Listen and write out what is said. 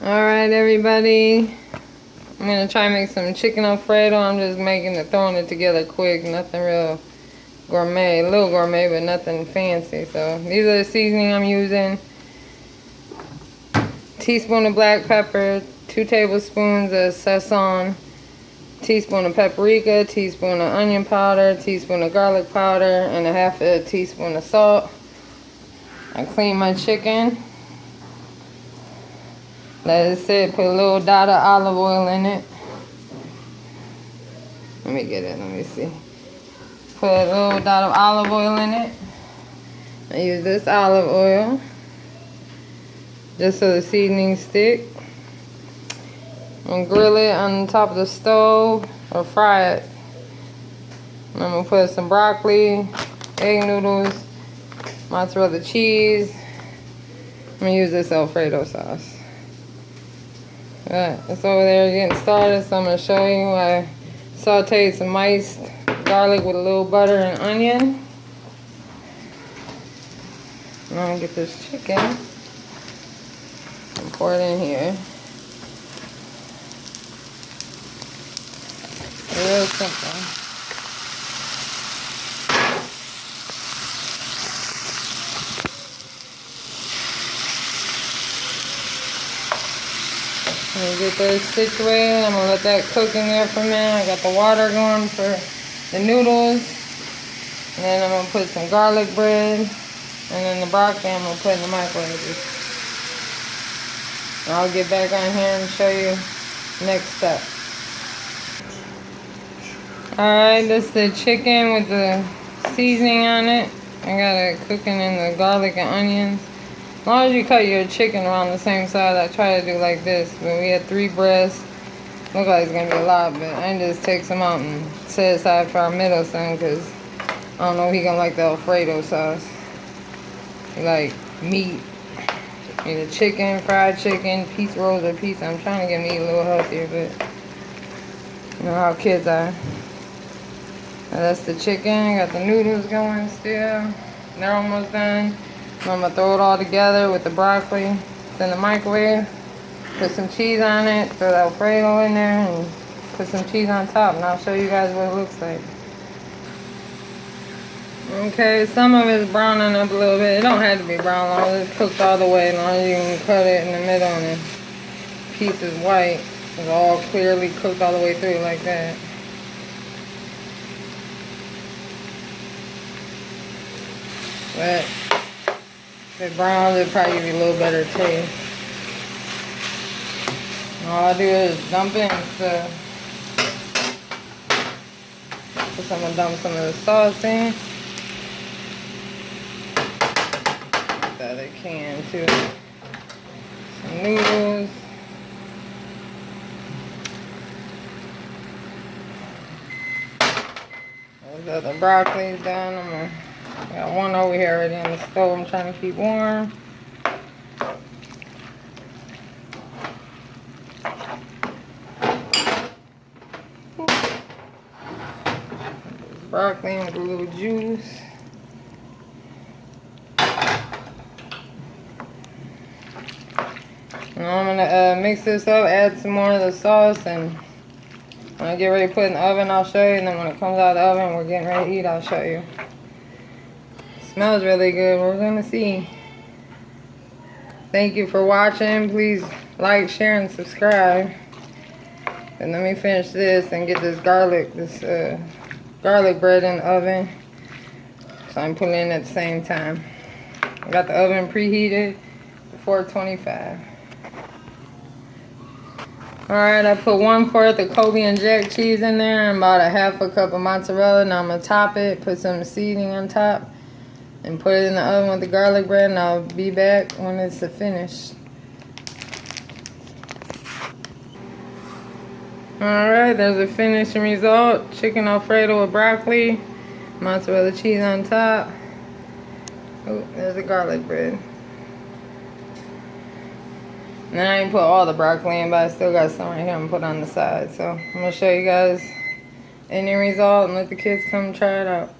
Alright, everybody. I'm gonna try and make some chicken Alfredo. I'm just throwing it together quick. Nothing real gourmet. A little gourmet, but nothing fancy. So these are the seasoning I'm using. Teaspoon of black pepper, 2 tablespoons of sazon, teaspoon of paprika, teaspoon of onion powder, teaspoon of garlic powder, and a half a teaspoon of salt. I clean my chicken. Let it sit. Put a little dot of olive oil in it. Let me get it. Let me see. Put a little dot of olive oil in it. I use this olive oil just so the seasonings stick. I'm gonna grill it on top of the stove or fry it. I'm gonna put some broccoli, egg noodles, mozzarella cheese. I'm gonna use this Alfredo sauce. Alright, it's over there getting started, so I'm gonna show you. I sauteed some miced garlic with a little butter and onion. I'm gonna get this chicken and pour it in here. Real simple. I'm gonna get this situated. I'm gonna let that cook in there for a minute. I got the water going for the noodles. And then I'm gonna put some garlic bread. And then the broccoli I'm gonna put in the microwave. And I'll get back on here and show you next step. Alright, this is the chicken with the seasoning on it. I got it cooking in the garlic and onions. As long as you cut your chicken around the same size, I try to do like this. But we had 3 breasts. Look like it's gonna be a lot, but I just take some out and set aside for our middle son, because I don't know if he gonna like the Alfredo sauce. He like meat, either chicken, fried chicken, piece rolls or pizza. I'm trying to get me a little healthier, but you know how kids are. Now that's the chicken. I got the noodles going still. They're almost done. I'm gonna throw it all together with the broccoli. It's in the microwave. Put some cheese on it. Throw the Alfredo in there and put some cheese on top. And I'll show you guys what it looks like. Okay, some of it's browning up a little bit. It don't have to be brown long as it's cooked all the way. As long as you can cut it in the middle and the piece is white. It's all clearly cooked all the way through like that. But if it browns, it'll probably give you a little better taste. All I do is dump in so I'm gonna dump some of the sauce in. That I can too. Some noodles. There's the broccoli's done. I got one over here already on the stove. I'm trying to keep warm. Broccoli with a little juice. Now I'm gonna mix this up, add some more of the sauce, and when I get ready to put it in the oven, I'll show you. And then when it comes out of the oven, we're getting ready to eat, I'll show you. Smells really good. We're gonna see. Thank you for watching. Please like, share, and subscribe. And let me finish this and get this garlic bread in the oven. So I'm putting it in at the same time. I got the oven preheated to 425. Alright, I put 1/4 of Kobe and Jack cheese in there and about a half a cup of mozzarella. Now I'm gonna top it, put some seasoning on top, and put it in the oven with the garlic bread, and I'll be back when it's finished. Alright, there's a finishing result. Chicken Alfredo with broccoli, mozzarella cheese on top. Oh, there's the garlic bread. And I didn't put all the broccoli in, but I still got some right here I'm gonna put on the side. So I'm gonna show you guys ending result and let the kids come try it out.